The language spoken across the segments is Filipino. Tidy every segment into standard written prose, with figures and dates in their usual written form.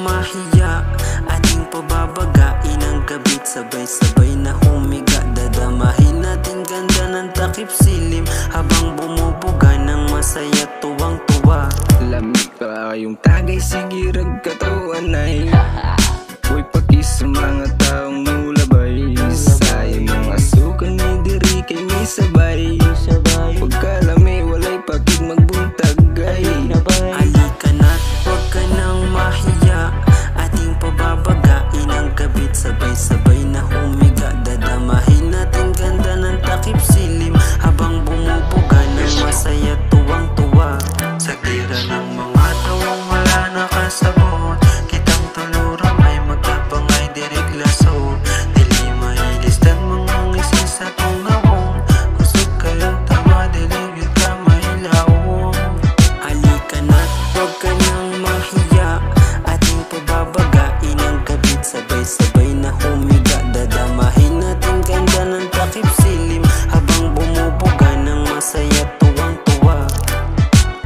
mahiya, ating pababagain ang gabit. Sabay-sabay na humiga, dadamahin natin ganda ng takip silim habang bumubuga ng masaya, tuwang-tuwa. Lamig pa yung tagay, sige ragkatawan ay uy pakis sa mga taong mulabay. Sayang mga sukan ni diri kay may sabay. Pagkalami walay pakig magbuntag ay Halika na't huwag ka nang mahiya, ating pababagain ang gabit. Sabay-sabay na humiga, dadamahin natin ganda ng takip silim habang bumubuga ng masaya, tuwang-tuwa. Sa tira ng mga tawang wala nakasabot, kitang tuluran ay magkapangay direk laso. Dili mailistan mga ngisi sa tungawong, gusto kayong tawa diligid ka mahilawong. Halika na't huwag ka nang mahiya, ating pababagain ang gabit. Sabay-sabay na humiga, dadamahin natin ganda ng takip silim habang bumubuga ng masaya, tuwang-tuwa.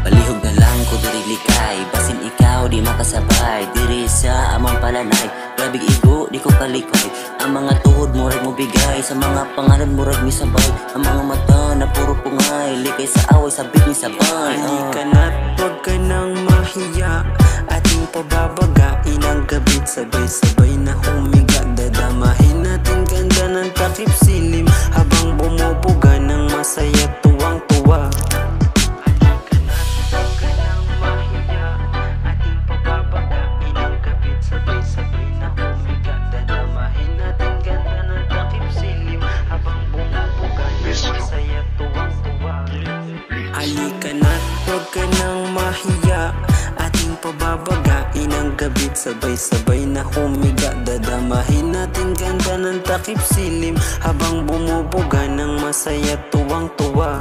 Palihog na lang ko diri likay, basin ikaw di makasabay. Diri sa amang palanay, grabig igo di ko kalikay. Ang mga tuhod murag mo bigay, sa mga pangalan murag misabay. Ang mga mata na puro pungay, likay sa away sabik ni sabay. Halika na't huwag ka nang mahiya, ating pababagain ang gabit. Sabay-sabay na humiga, dadamahin natin ganda ng takip silim habang bumubuga ng masaya, tuwang-tuwa. Halika na't huwag ka nang mahiya, ating pababagain ang gabit. Sabay-sabay na humiga, dadamahin natin ganda ng takip silim habang bumubuga ng masaya, tuwang-tuwa.